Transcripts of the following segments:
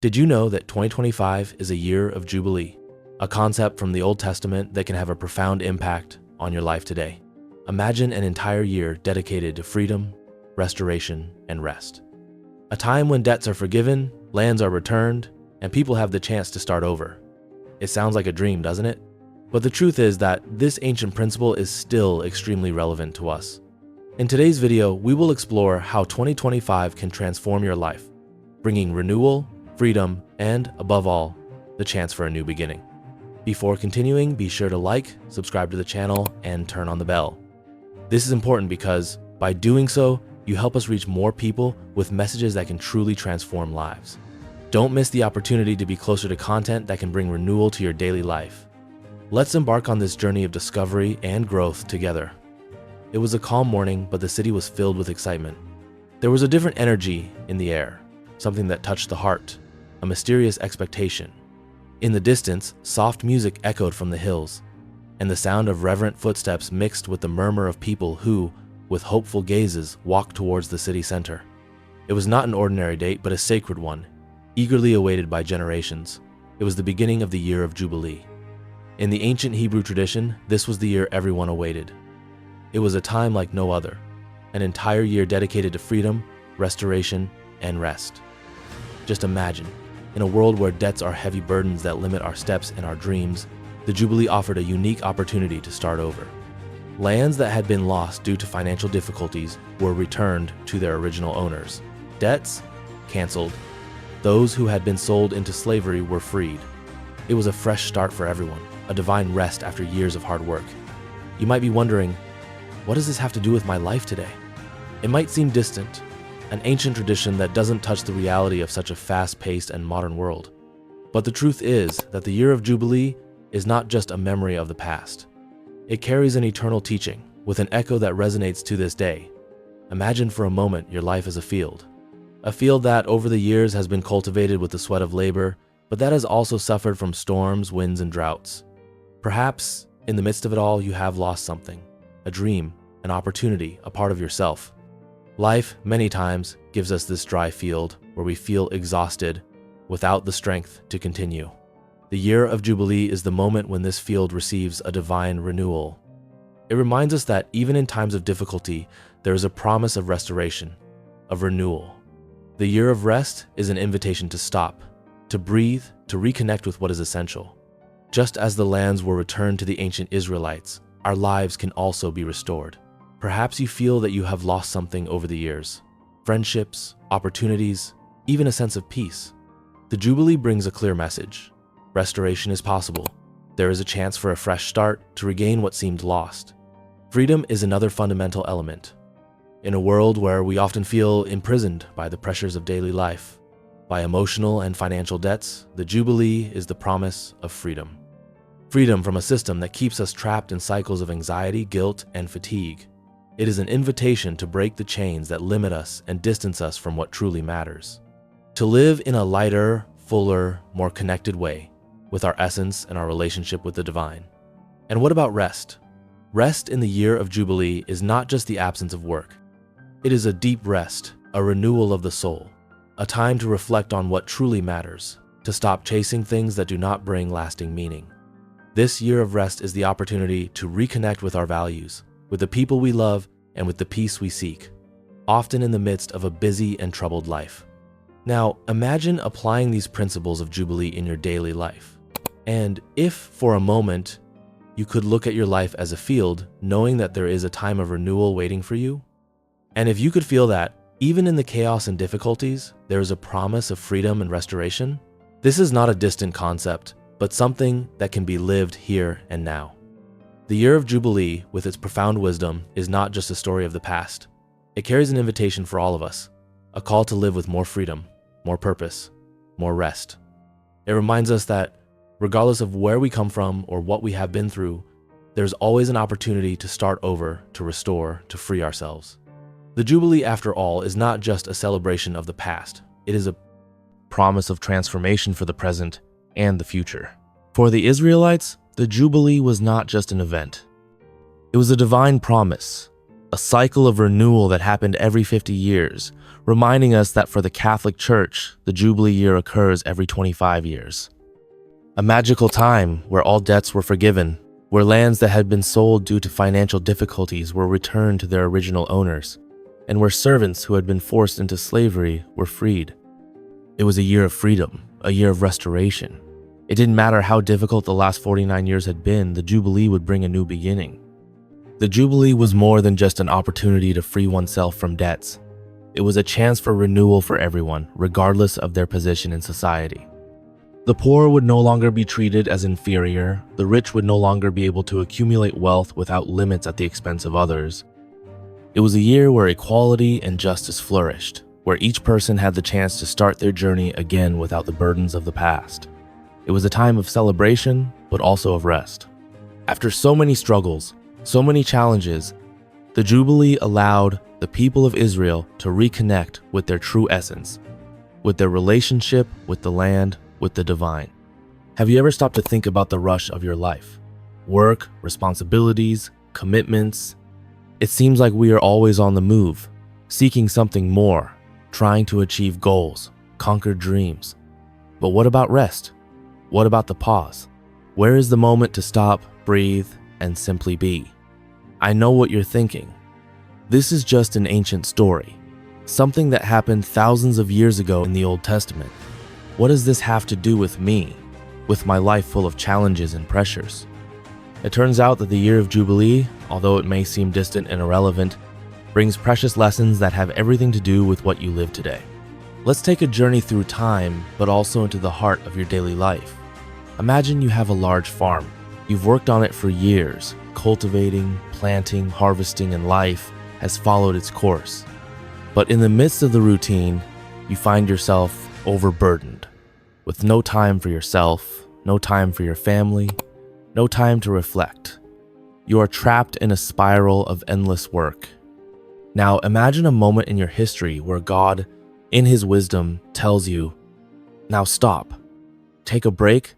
Did you know that 2025 is a year of Jubilee, a concept from the Old Testament that can have a profound impact on your life today? Imagine an entire year dedicated to freedom, restoration, and rest. A time when debts are forgiven, lands are returned, and people have the chance to start over. It sounds like a dream, doesn't it? But the truth is that this ancient principle is still extremely relevant to us. In today's video, we will explore how 2025 can transform your life, bringing renewal, freedom, and, above all, the chance for a new beginning. Before continuing, be sure to like, subscribe to the channel, and turn on the bell. This is important because, by doing so, you help us reach more people with messages that can truly transform lives. Don't miss the opportunity to be closer to content that can bring renewal to your daily life. Let's embark on this journey of discovery and growth together. It was a calm morning, but the city was filled with excitement. There was a different energy in the air, something that touched the heart, a mysterious expectation. In the distance, soft music echoed from the hills, and the sound of reverent footsteps mixed with the murmur of people who, with hopeful gazes, walked towards the city center. It was not an ordinary date, but a sacred one, eagerly awaited by generations. It was the beginning of the Year of Jubilee. In the ancient Hebrew tradition, this was the year everyone awaited. It was a time like no other, an entire year dedicated to freedom, restoration, and rest. Just imagine, in a world where debts are heavy burdens that limit our steps and our dreams, the Jubilee offered a unique opportunity to start over. Lands that had been lost due to financial difficulties were returned to their original owners. Debts canceled. Those who had been sold into slavery were freed. It was a fresh start for everyone, a divine rest after years of hard work. You might be wondering, what does this have to do with my life today? It might seem distant, an ancient tradition that doesn't touch the reality of such a fast-paced and modern world. But the truth is that the Year of Jubilee is not just a memory of the past. It carries an eternal teaching with an echo that resonates to this day. Imagine for a moment your life as a field that over the years has been cultivated with the sweat of labor, but that has also suffered from storms, winds, and droughts. Perhaps in the midst of it all, you have lost something, a dream, an opportunity, a part of yourself. Life, many times, gives us this dry field where we feel exhausted without the strength to continue. The Year of Jubilee is the moment when this field receives a divine renewal. It reminds us that even in times of difficulty, there is a promise of restoration, of renewal. The year of rest is an invitation to stop, to breathe, to reconnect with what is essential. Just as the lands were returned to the ancient Israelites, our lives can also be restored. Perhaps you feel that you have lost something over the years. Friendships, opportunities, even a sense of peace. The Jubilee brings a clear message. Restoration is possible. There is a chance for a fresh start to regain what seemed lost. Freedom is another fundamental element. In a world where we often feel imprisoned by the pressures of daily life, by emotional and financial debts, the Jubilee is the promise of freedom. Freedom from a system that keeps us trapped in cycles of anxiety, guilt, and fatigue. It is an invitation to break the chains that limit us and distance us from what truly matters. To live in a lighter, fuller, more connected way with our essence and our relationship with the divine. And what about rest? Rest in the Year of Jubilee is not just the absence of work. It is a deep rest, a renewal of the soul, a time to reflect on what truly matters, to stop chasing things that do not bring lasting meaning. This year of rest is the opportunity to reconnect with our values, with the people we love, and with the peace we seek, often in the midst of a busy and troubled life. Now, imagine applying these principles of Jubilee in your daily life. And if, for a moment, you could look at your life as a field, knowing that there is a time of renewal waiting for you, and if you could feel that, even in the chaos and difficulties, there is a promise of freedom and restoration, this is not a distant concept, but something that can be lived here and now. The Year of Jubilee, with its profound wisdom, is not just a story of the past. It carries an invitation for all of us, a call to live with more freedom, more purpose, more rest. It reminds us that, regardless of where we come from or what we have been through, there's always an opportunity to start over, to restore, to free ourselves. The Jubilee, after all, is not just a celebration of the past. It is a promise of transformation for the present and the future. For the Israelites, the Jubilee was not just an event. It was a divine promise, a cycle of renewal that happened every 50 years, reminding us that for the Catholic Church, the Jubilee year occurs every 25 years. A magical time where all debts were forgiven, where lands that had been sold due to financial difficulties were returned to their original owners, and where servants who had been forced into slavery were freed. It was a year of freedom, a year of restoration. It didn't matter how difficult the last 49 years had been, the Jubilee would bring a new beginning. The Jubilee was more than just an opportunity to free oneself from debts. It was a chance for renewal for everyone, regardless of their position in society. The poor would no longer be treated as inferior, the rich would no longer be able to accumulate wealth without limits at the expense of others. It was a year where equality and justice flourished, where each person had the chance to start their journey again without the burdens of the past. It was a time of celebration, but also of rest. After so many struggles, so many challenges, the Jubilee allowed the people of Israel to reconnect with their true essence, with their relationship with the land, with the divine. Have you ever stopped to think about the rush of your life? Work, responsibilities, commitments. It seems like we are always on the move, seeking something more, trying to achieve goals, conquer dreams. But what about rest? What about the pause? Where is the moment to stop, breathe, and simply be? I know what you're thinking. This is just an ancient story, something that happened thousands of years ago in the Old Testament. What does this have to do with me, with my life full of challenges and pressures? It turns out that the Year of Jubilee, although it may seem distant and irrelevant, brings precious lessons that have everything to do with what you live today. Let's take a journey through time, but also into the heart of your daily life. Imagine you have a large farm. You've worked on it for years, cultivating, planting, harvesting, and life has followed its course. But in the midst of the routine, you find yourself overburdened, with no time for yourself, no time for your family, no time to reflect. You are trapped in a spiral of endless work. Now imagine a moment in your history where God, in His wisdom, tells you, now stop, take a break,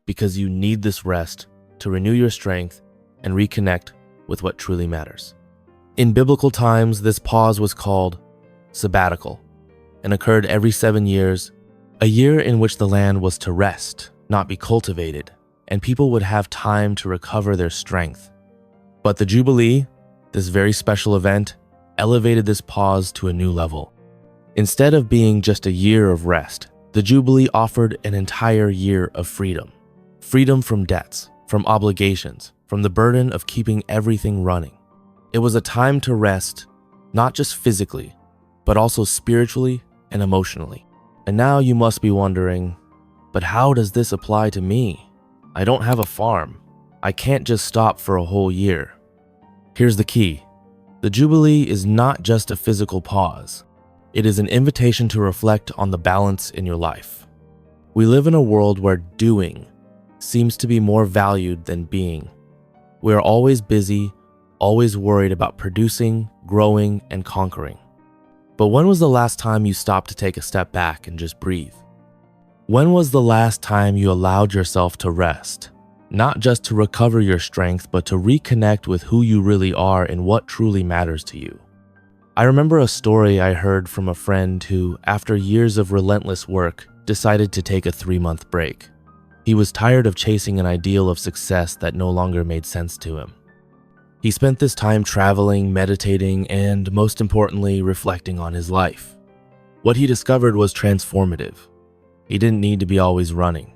because you need this rest to renew your strength and reconnect with what truly matters. In biblical times, this pause was called sabbatical and occurred every 7 years, a year in which the land was to rest, not be cultivated, and people would have time to recover their strength. But the Jubilee, this very special event, elevated this pause to a new level. Instead of being just a year of rest, the Jubilee offered an entire year of freedom. Freedom from debts, from obligations, from the burden of keeping everything running. It was a time to rest, not just physically, but also spiritually and emotionally. And now you must be wondering, but how does this apply to me? I don't have a farm. I can't just stop for a whole year. Here's the key. The Jubilee is not just a physical pause. It is an invitation to reflect on the balance in your life. We live in a world where doing seems to be more valued than being. We are always busy, always worried about producing, growing, and conquering. But when was the last time you stopped to take a step back and just breathe? When was the last time you allowed yourself to rest? Not just to recover your strength, but to reconnect with who you really are and what truly matters to you. I remember a story I heard from a friend who, after years of relentless work, decided to take a 3-month break. He was tired of chasing an ideal of success that no longer made sense to him. He spent this time traveling, meditating, and most importantly, reflecting on his life. What he discovered was transformative. He didn't need to be always running.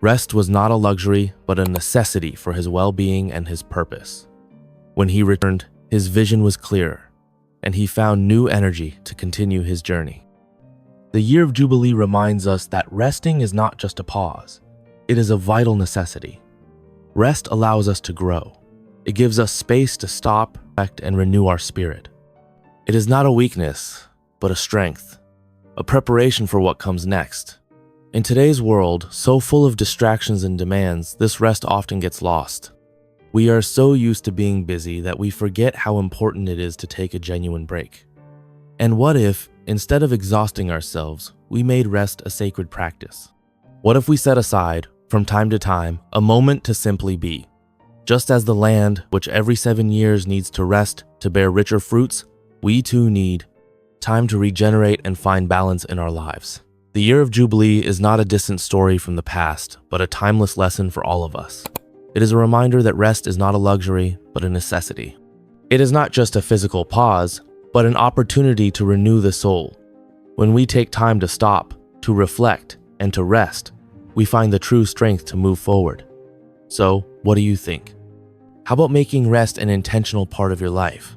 Rest was not a luxury, but a necessity for his well-being and his purpose. When he returned, his vision was clearer, and he found new energy to continue his journey. The Year of Jubilee reminds us that resting is not just a pause. It is a vital necessity. Rest allows us to grow. It gives us space to stop, reflect, and renew our spirit. It is not a weakness, but a strength, a preparation for what comes next. In today's world, so full of distractions and demands, this rest often gets lost. We are so used to being busy that we forget how important it is to take a genuine break. And what if, instead of exhausting ourselves, we made rest a sacred practice? What if we set aside, from time to time, a moment to simply be? Just as the land, which every 7 years needs to rest to bear richer fruits, we too need time to regenerate and find balance in our lives. The Year of Jubilee is not a distant story from the past, but a timeless lesson for all of us. It is a reminder that rest is not a luxury, but a necessity. It is not just a physical pause, but an opportunity to renew the soul. When we take time to stop, to reflect, and to rest, we find the true strength to move forward. So, what do you think? How about making rest an intentional part of your life?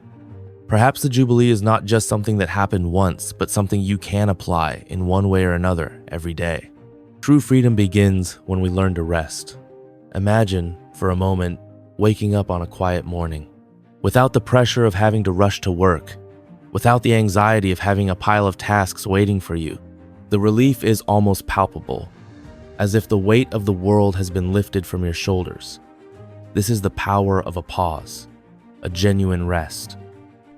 Perhaps the Jubilee is not just something that happened once, but something you can apply in one way or another every day. True freedom begins when we learn to rest. Imagine, for a moment, waking up on a quiet morning, without the pressure of having to rush to work, without the anxiety of having a pile of tasks waiting for you. The relief is almost palpable, as if the weight of the world has been lifted from your shoulders. This is the power of a pause, a genuine rest.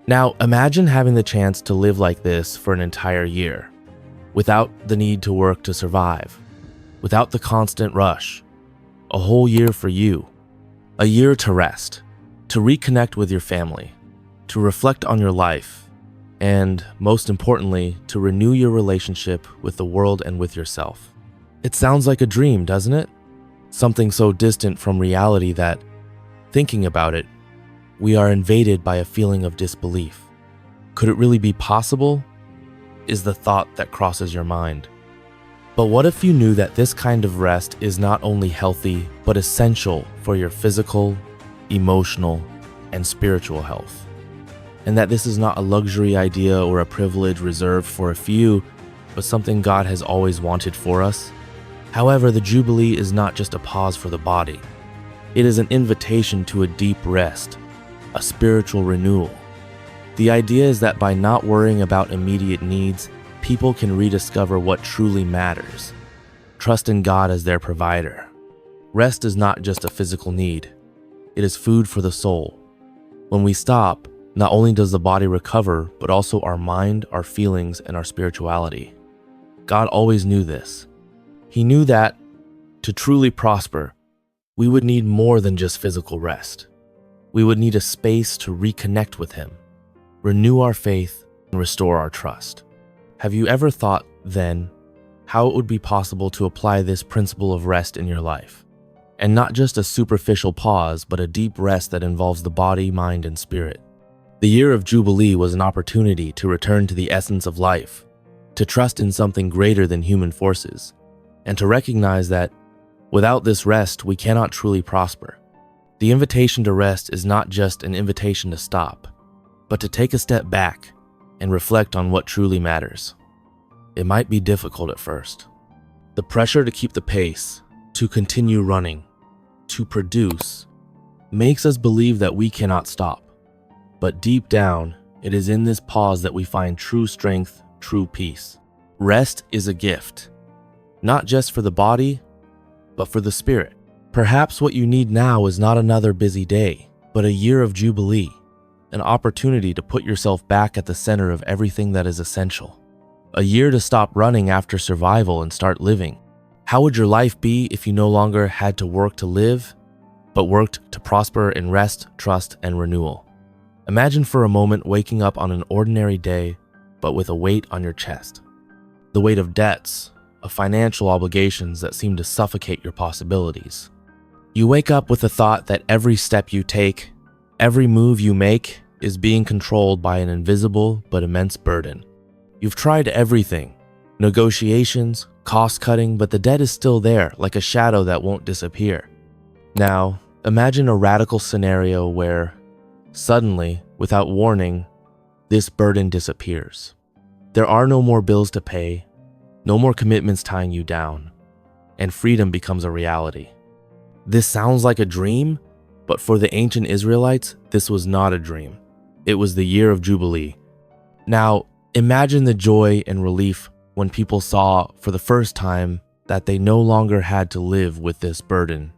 Now, imagine having the chance to live like this for an entire year, without the need to work to survive, without the constant rush. A whole year for you. A year to rest, to reconnect with your family, to reflect on your life, and, most importantly, to renew your relationship with the world and with yourself. It sounds like a dream, doesn't it? Something so distant from reality that, thinking about it, we are invaded by a feeling of disbelief. Could it really be possible? Is the thought that crosses your mind. But what if you knew that this kind of rest is not only healthy, but essential for your physical, emotional, and spiritual health? And that this is not a luxury idea or a privilege reserved for a few, but something God has always wanted for us? However, the Jubilee is not just a pause for the body. It is an invitation to a deep rest, a spiritual renewal. The idea is that by not worrying about immediate needs, people can rediscover what truly matters. Trust in God as their provider. Rest is not just a physical need. It is food for the soul. When we stop, not only does the body recover, but also our mind, our feelings, and our spirituality. God always knew this. He knew that, to truly prosper, we would need more than just physical rest. We would need a space to reconnect with Him, renew our faith, and restore our trust. Have you ever thought, then, how it would be possible to apply this principle of rest in your life? And not just a superficial pause, but a deep rest that involves the body, mind, and spirit. The Year of Jubilee was an opportunity to return to the essence of life, to trust in something greater than human forces, and to recognize that without this rest, we cannot truly prosper. The invitation to rest is not just an invitation to stop, but to take a step back and reflect on what truly matters. It might be difficult at first. The pressure to keep the pace, to continue running, to produce, makes us believe that we cannot stop. But deep down, it is in this pause that we find true strength, true peace. Rest is a gift, not just for the body, but for the spirit. Perhaps what you need now is not another busy day, but a year of Jubilee, an opportunity to put yourself back at the center of everything that is essential. A year to stop running after survival and start living. How would your life be if you no longer had to work to live, but worked to prosper in rest, trust, and renewal? Imagine for a moment waking up on an ordinary day, but with a weight on your chest. The weight of debts, of financial obligations that seem to suffocate your possibilities. You wake up with the thought that every step you take, every move you make, is being controlled by an invisible but immense burden. You've tried everything, negotiations, cost-cutting, but the debt is still there, like a shadow that won't disappear. Now, imagine a radical scenario where, suddenly, without warning, this burden disappears. There are no more bills to pay, no more commitments tying you down, and freedom becomes a reality. This sounds like a dream, but for the ancient Israelites, this was not a dream. It was the Year of Jubilee. Now, imagine the joy and relief when people saw for the first time that they no longer had to live with this burden.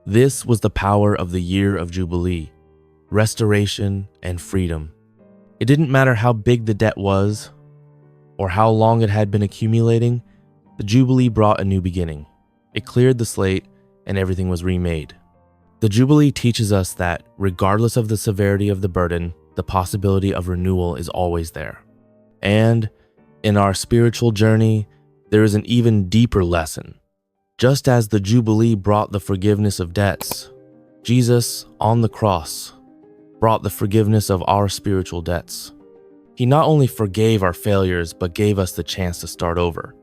This was the power of the Year of Jubilee, restoration and freedom. It didn't matter how big the debt was or how long it had been accumulating, the Jubilee brought a new beginning. It cleared the slate and everything was remade. The Jubilee teaches us that regardless of the severity of the burden, the possibility of renewal is always there. And in our spiritual journey, there is an even deeper lesson. Just as the Jubilee brought the forgiveness of debts, Jesus on the cross brought the forgiveness of our spiritual debts. He not only forgave our failures, but gave us the chance to start over.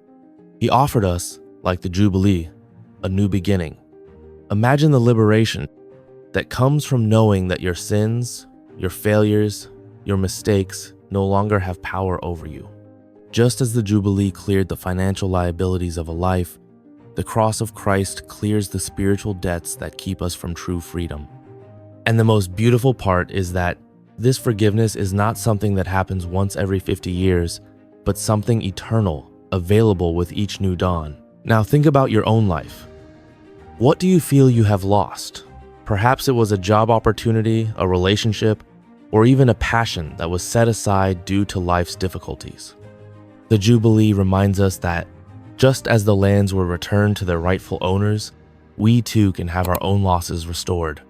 He offered us, like the Jubilee, a new beginning. Imagine the liberation that comes from knowing that your sins, your failures, your mistakes no longer have power over you. Just as the Jubilee cleared the financial liabilities of a life, the cross of Christ clears the spiritual debts that keep us from true freedom. And the most beautiful part is that this forgiveness is not something that happens once every 50 years, but something eternal, available with each new dawn. Now think about your own life. What do you feel you have lost? Perhaps it was a job opportunity, a relationship, or even a passion that was set aside due to life's difficulties. The Jubilee reminds us that just as the lands were returned to their rightful owners, we too can have our own losses restored.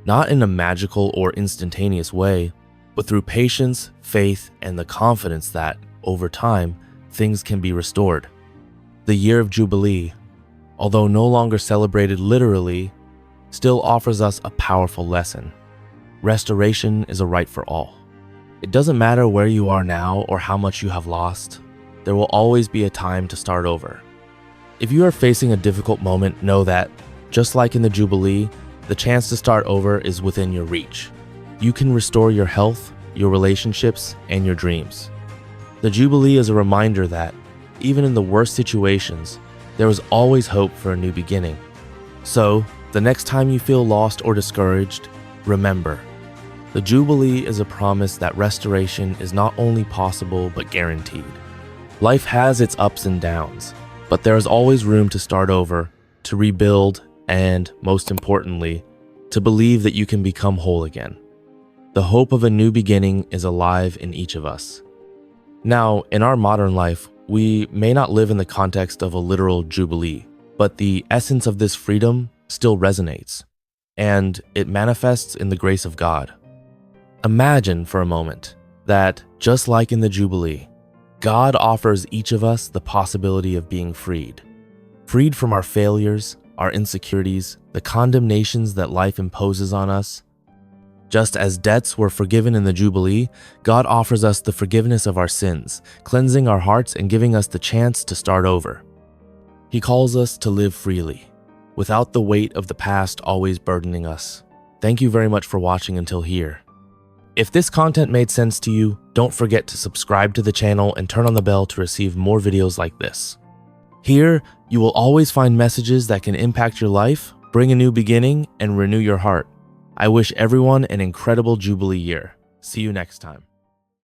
Not in a magical or instantaneous way, but through patience, faith, and the confidence that, over time, things can be restored. The Year of Jubilee, although no longer celebrated literally, still offers us a powerful lesson. Restoration is a right for all. It doesn't matter where you are now or how much you have lost, there will always be a time to start over. If you are facing a difficult moment, know that, just like in the Jubilee, the chance to start over is within your reach. You can restore your health, your relationships, and your dreams. The Jubilee is a reminder that, even in the worst situations, there is always hope for a new beginning. So, the next time you feel lost or discouraged, remember, the Jubilee is a promise that restoration is not only possible but guaranteed. Life has its ups and downs, but there is always room to start over, to rebuild, and, most importantly, to believe that you can become whole again. The hope of a new beginning is alive in each of us. Now, in our modern life, we may not live in the context of a literal Jubilee, but the essence of this freedom still resonates, and it manifests in the grace of God. Imagine for a moment that, just like in the Jubilee, God offers each of us the possibility of being freed. Freed from our failures, our insecurities, the condemnations that life imposes on us. Just as debts were forgiven in the Jubilee, God offers us the forgiveness of our sins, cleansing our hearts and giving us the chance to start over. He calls us to live freely, without the weight of the past always burdening us. Thank you very much for watching until here. If this content made sense to you, don't forget to subscribe to the channel and turn on the bell to receive more videos like this. Here, you will always find messages that can impact your life, bring a new beginning, and renew your heart. I wish everyone an incredible Jubilee year. See you next time.